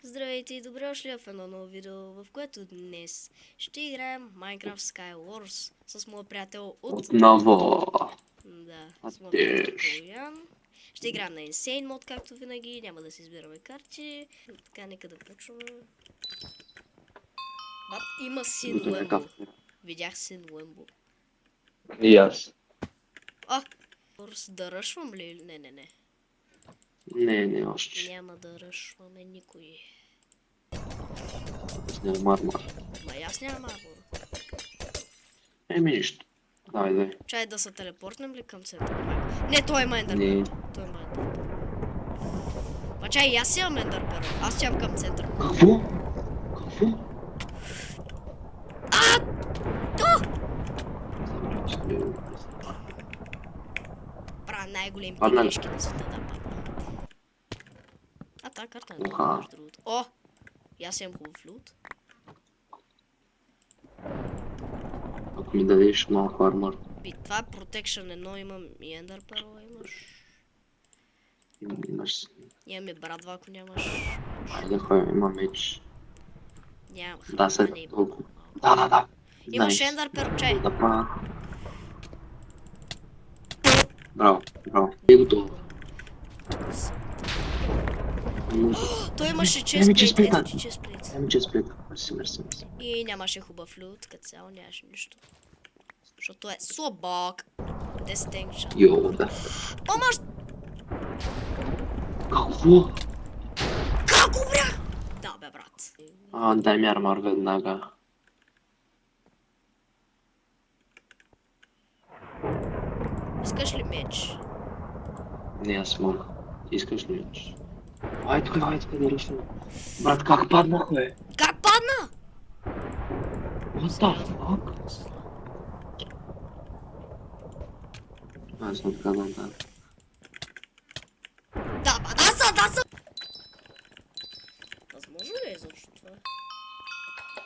Здравейте и добре дошли в едно ново видео, в което днес ще играем Minecraft Skywars с моят приятел от... Отново. Да, с моят приятел Атеш. Колян. Ще играем на Insane мод, както винаги, няма да си избираме карти. Така, нека да почваме. Бат, има Син Готов е Уембо. кафе. Видях Син Уембо. И аз. Да ръшвам ли? Не. Не още. Няма да ръшваме никой. Аз нямам армор. Ма и аз нямам армор. Нищо. Давай. Чай да се телепортнем ли към центъра? Не, той има ендерпер. Не. Той има ендерпер. Ма чай, и аз имам ендерпер. Аз имам към центъра. Какво? Правя най-големите Падна ли? грешки на света, да падна. А, тази карта е много, Оха. между другото. О! И аз имам хубав лут. Ако ми дадеш малко армор. Това е Protection 1, имам и ендерпер, имаш. Имаш. Имаме брадва, ако нямаш. Айде хой, има меч. Нямам. Да, след не има. толкова. Да. Имаш Знаеш. ендерпер, чай. Да па. Браво. И готово. Той имаше Еми, честплейт, честплейта. ето ти честплейт. Еми, че сплит. Мерси. И нямаше хубав лут, като цяло нямаше нищо. Защото е слабак. Distinction. Йоу, да. Помощ! Какво? Как умрях? Да, бе, брат. Дай ми армор веднага. Искаш ли меч? Не, аз мога. Искаш ли меч? Айде да решим. Брат, как паднах, бе? Как падна? What the fuck? Аз съм така да. Да са! Възможно ли е изобщо това?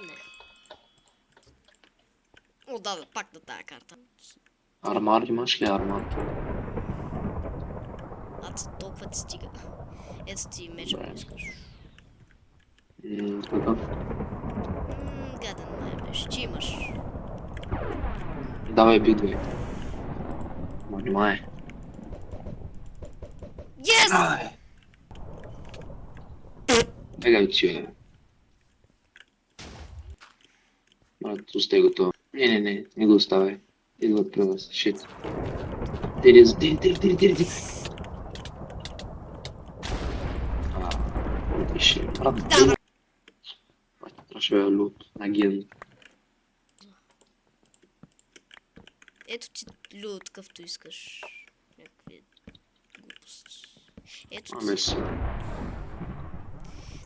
Не. О, да, пак на тая карта. Армар, имаш ли армар? Толкова ти стига. Ето ти меч, ако Добре. искаш. Какъв? Гаден май беше. Ти имаш. Давай бидвай. Внимай. Yes! Ай! Бегай, че. Брат, остай готов. Не го оставяй. Идват при вас. Шит. Дири. Отлично. Брат, Да, брат. трябваше да е лут на ген. Ето ти лют, какъвто искаш. Някакви глупости. Ето ти. Мерси.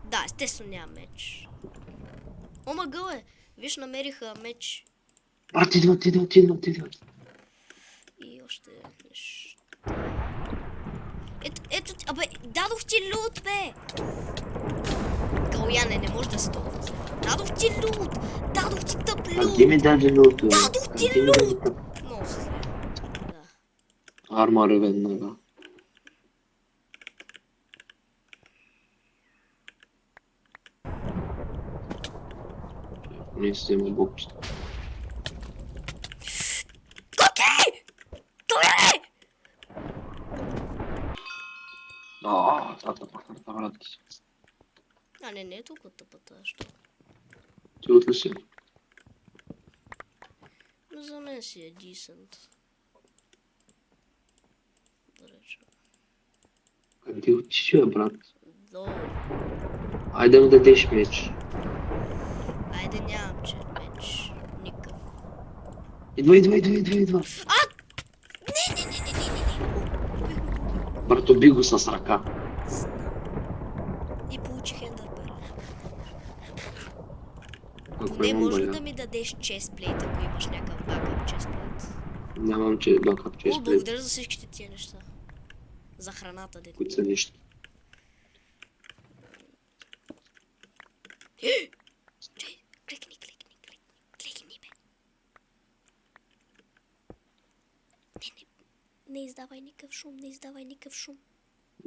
Да, естествено няма меч. О, мъгъл е! Виж, намериха меч. Брат, идват. И още нещо. Ето, абе, дадох ти лут, бе! Каляне, не може да се толкова. Дадох ти лут! Дадох ти тъп лут! Ти ми даде лут, бе. Дадох ти Ти ми даде лут! тъп. Много се зле. Да. Армор е веднага. Не сте има бокчета. Окей! Каляне! Тата, брат. Не е толкова тъпата, що? Ти утре си. Но за мен си е decent. Да речем. Как ти отиш, бе, брат? Долу. Айде да дадеш меч. Айде нямам че меч. Никакъв. Идва. Не. Брат, уби го с ръка. И получих ендърпер. Ако Не имам може ли бая. да ми дадеш честплейт, ако имаш някакъв бакъп честплейт? Нямам че бакъп О, честплейт, благодаря за всичките тия неща. За храната, дете. които са нищо. Чай, кликни, бе. Не издавай никакъв шум.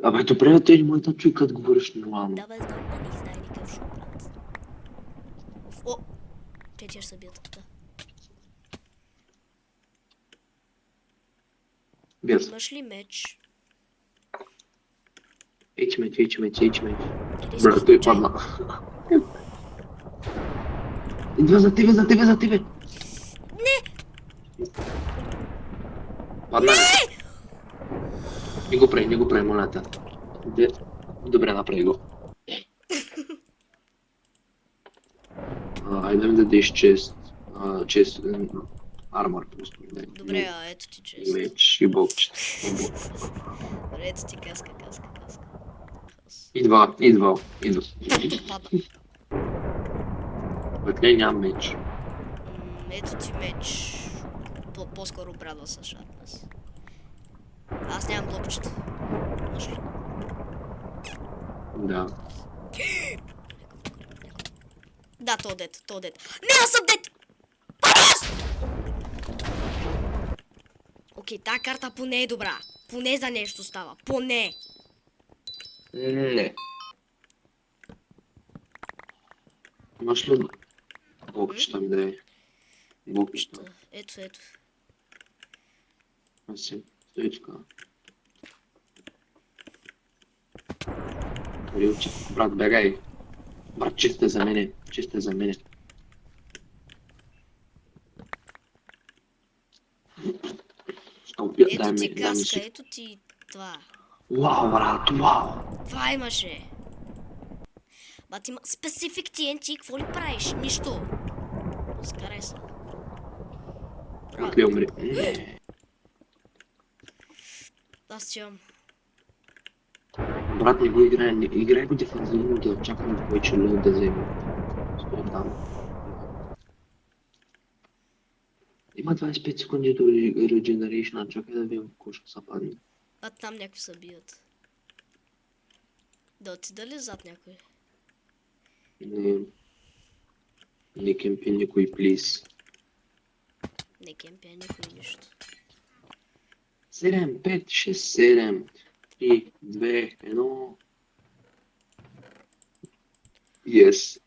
Абе, добре, той не може да чуй, като говориш нормално. Да, бе, знам, да не издай никакъв тия ще се бият. Да. Бият се. Имаш ли меч? Ейч меч. Къде Брат, си? той Чай. падна. Идва за тебе. Не! Падна ли? Не го прави, моля те. Добре, направи го. Айде да ми дадеш чест, армор просто. Добре, ето ти И чест. меч, и болчета. Добре, ето ти каска. Идва. Пада. Вътре нямам меч. Ето ти меч. По-скоро брадва с шатнес. Аз нямам блокчета. Може ли? Да. Да, то дет. Не, аз съм дет! Окей, тази карта поне е добра. Поне за нещо става. Поне. Не. Имаш ли блокчета ми да е? Блокчета. Ето. Аси. Стой така. Брат, бегай. Брат, чист е за мене. Ето ти каска, ето ти това. Вау, брат, вау. Това имаше. Бат има специфик TNT, какво ли правиш? Нищо. Скарай се. Брат ли умри? Не. Аз чувам. Брат, не го играе. Играе го дефанзивно да очаквам повече лъв да вземе. Стоя там. Има 25 секунди до regeneration, чакай да видим какво ще се падне. А там някакви се бият. Да отида ли зад някой? Не кемпи никой, плиз. Не кемпя никой нищо. 7, 5, 6, 7, 3, 2, 1. Yes.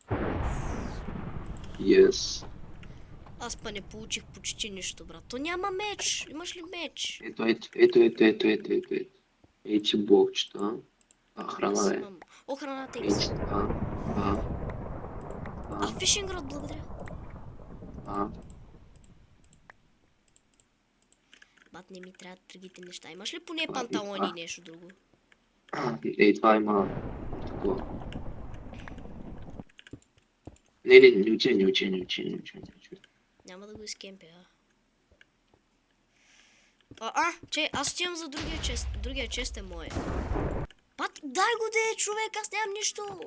Аз па не получих почти нищо, брат. То няма меч. Имаш ли меч? Ето. Ейти блокчета. Храна е. О, храната им Ейти се. Фишинг род, благодаря. Бат, не ми трябват другите неща. Имаш ли поне панталони и нещо друго? Ей, това има такова. Не учи. Няма да го изкемпя, че, аз отивам за другия чест. Другия чест е мой. Бат, дай го де, човек, аз нямам нищо.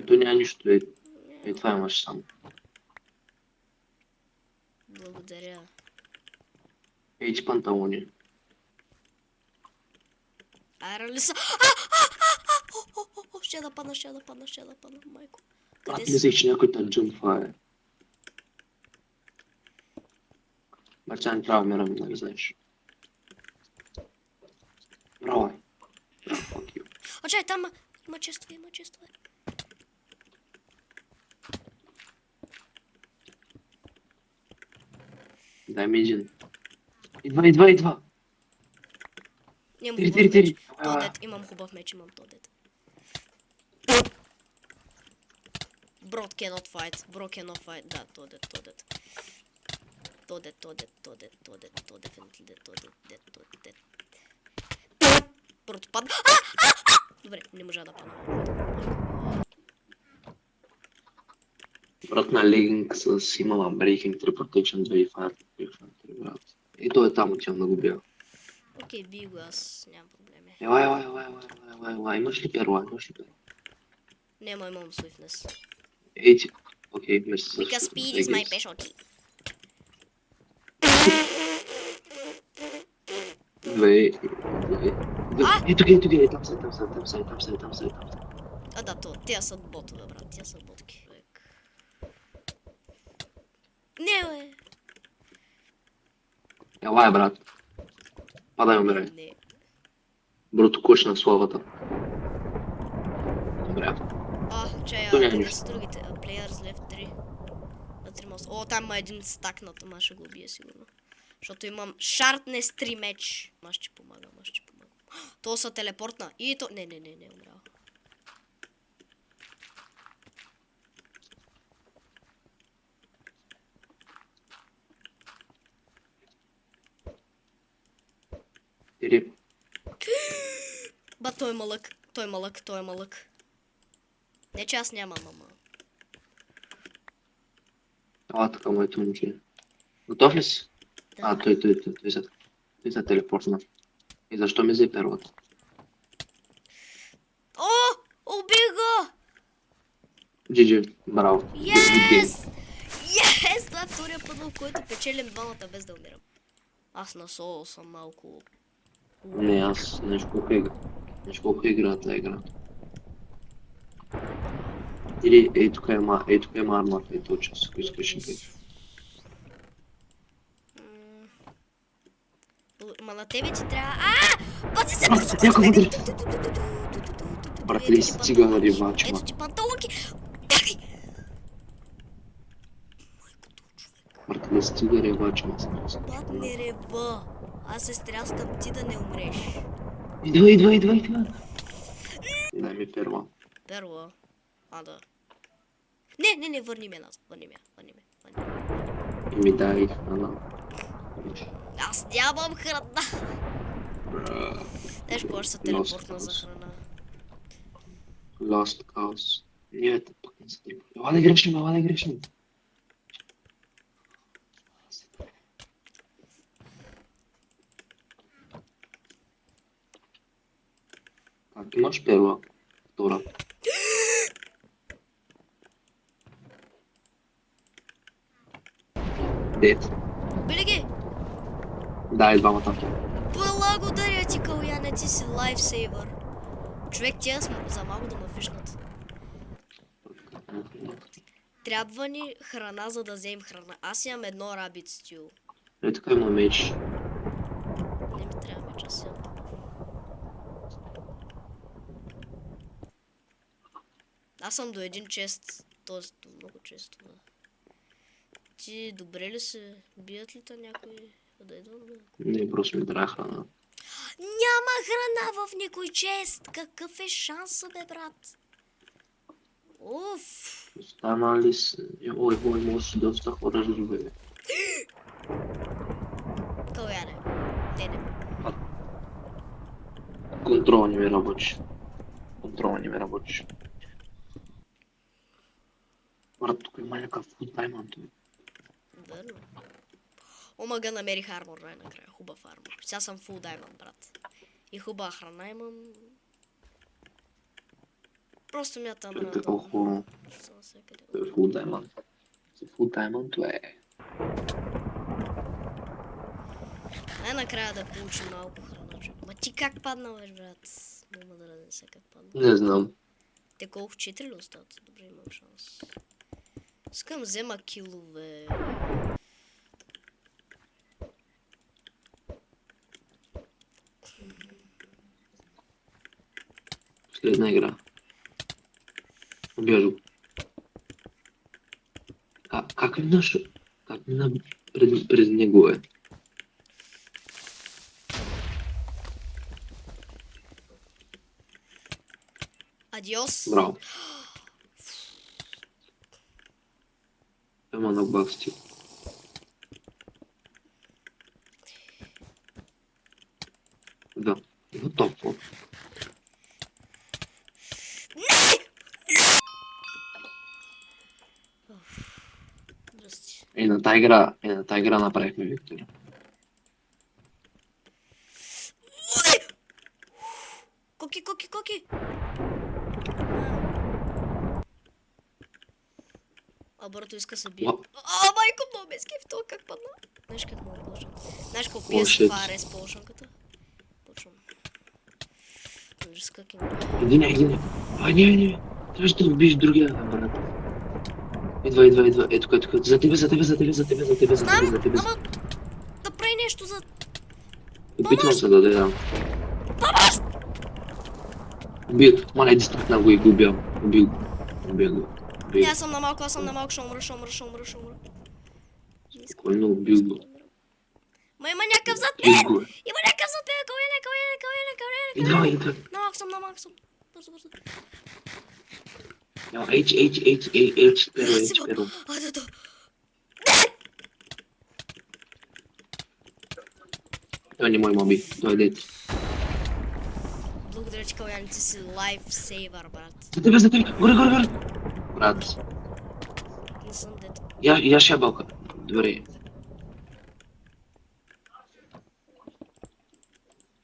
То няма нищо. Това имаш само. Благодаря. Ейти панталони. Айра ли са? Ще да падна, майко. Аз мислех, че някой танджун това е. Бача не трябва да умирам, нали знаеш. Браво е. Fuck you. Чай, там има честове. Дай ми един. Идва. Имам хубав меч. Имам хубав меч, имам тодет. Bro cannot fight. Да, тодет. Тодет. Брото падна. Добре, не можа да падна. Брат на легинг с имала Breaking 3 Protection 2 и Fire Protection 3, брат. И той е там, отивам да го бия. Окей, би го, аз нямам проблеми. Ела, имаш ли перла? Нема, имам Swiftness. Ейти. Окей, мерси с... Because speed is my specialty. Там са. Да, тя са ботове, брат, тя са ботки. Не, бе! Ела, брат. Падай, умирай. Не. Брото, кош на славата. Добре. Чай, То няма къде нищо. са другите? Players left 3. На 3 моста. О, там има един стакнат, ама ще го убия сигурно. Защото имам Sharpness 3 меч. Аз ще помагам. То са телепортна. И то... Не, умрял. Ири. Ба, той е малък. Не, че аз нямам, ама. Така моето момче. Готов ли си? Да. Той се телепортна. И защо ми взе перлата? О! Убих го! GG, браво. Yes! Това е втория път, в който печелим двамата без да умирам. Аз на соло съм малко... Не, аз нещо колко игра тази игра. Или ей тук има армор, ето час, ако искаш да. Ма на тебе ти трябва... Пази се, Брат, някой удари! Брат, ли стига на ривачма? Ето ти панталонки! Брат, ли стига ривачма? Бат, не рева. Аз се стряскам ти да не умреш. Идва. Дай ми перла. Перла. Да. Не, върни ме назад. Върни ме. И ми дай храна. Аз нямам храна. Знаеш какво ще се телепортна за храна? Lost Cause. Нет, пък не се телепортна. Ела да грешим. Как имаш перла? Втора. Дет. Били ги! Да, и двамата. Благодаря ти, Каляне, ти си лайфсейвър. Човек, тя за малко да ме фишнат. Трябва ни храна, за да вземем храна. Аз имам едно рабит стю. Тук има меч. Не ми трябва меч, аз имам. Аз съм до един чест, т.е. до много често. Да. Ти добре ли се? Бият ли те някой? Да идвам да... Не, просто ми трябва храна. Няма храна в никой чест! Какъв е шансът, бе, брат? Уф! Останали са... Ой, може доста хора живее. Каляне. Не. Контрол не ми работи. Брат, тук има някакъв фуд даймонд. Верно. Омага намерих армор най-накрая. Хубав армор. Сега съм фул даймонд, брат. И хубава храна имам. Просто мятам на Такова хубаво. Фуд даймонд. Фуд даймонд, това е... Най-накрая да получим малко храна, човек. Ма ти как паднаваш, брат? Няма да разнесе как падна. Не знам. Те колко 4 ли остават? Добре, имам шанс. Искам взема килове. Следна игра. Убежу. Как мина през него е? Адиос. Браво. Ема на баг стил. Да, готово. Здрасти. И на тази игра направихме Виктора. Коки! Абърто иска се бие. Майко, много ме скеф, то как падна? Знаеш как му е почвам? Знаеш колко пие с това рез полшанката? Почвам. Виждаш как има. Един. Не. Трябваше да убиеш другия, брат. Идва. Ето тук. За тебе. Знам, ама да прави нещо за... Опитвам се да дадам. Помощ! Убил. Маля, дистратна го и го убил. Убий го. Не, Убий го. аз съм на малко, ще умра. Не искам Спокойно, убий го. Ма има някакъв зад Хит мен! го. Има някакъв зад мен! Идва. На малко съм. Бързо. Няма, H, първо. Да. Той не мой моби. Дойде. Благодаря, че калаяници си лайфсейвър, брат. За тебе. Горе. Брат. Не съм дет. Я шабалка. Добре.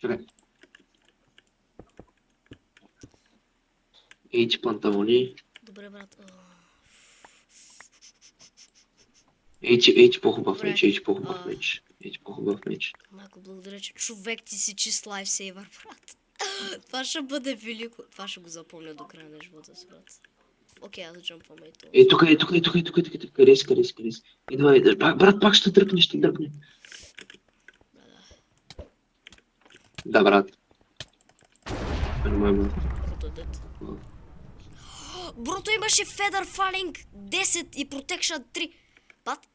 Чакай. H панталони. Добре, брат. H по-хубав Добре. меч. H по-хубав меч. Майко, благодаря, че човек ти си чист лайфсейвър, брат. Това ще бъде велико. Това ще го запомня до края на живота си, брат. Окей, аз джампваме и това. Тук. Рис. Идва. Брат, пак ще дръпне. Да, брат. Не мой брат. Брото е дет. Брото имаше Feather Falling 10 и Protection 3. Бат,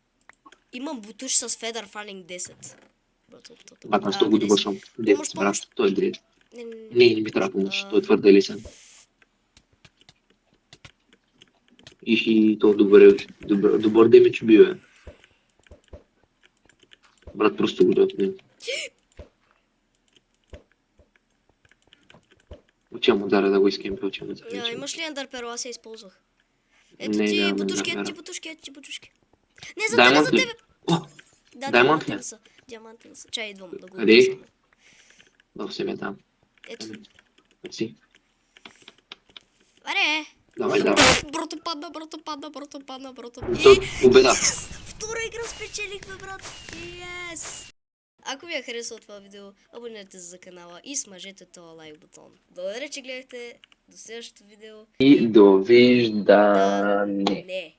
имам бутуш с Feather Falling 10. Брото. Брат, аз то го довършвам. Дет, брат, той е дред. Не ми трябва помощ. Той е твърде лесен. И то добър демидж бива. Брат, просто го дъпне. Отивам удара да го изкемпи, Имаш ли ендър перо? Аз я използвах. Не, Ето ти нямам бутушки, ендър ето ти бутушки. Не, за Даймонд тебе, ли? за тебе. О, Да, Даймонд диамантен ли? са. Диамантен са. Чай, идвам да го Къде? описам. да се ме там. Ето. Мерси. Аре! Давай. Брото падна. То победа. Втора игра спечелихме, брат. Yes! Ако ви е харесало това видео, абонирайте се за канала и смажете този лайк бутон. Благодаря, че гледахте. До следващото видео. И довиждане. Не.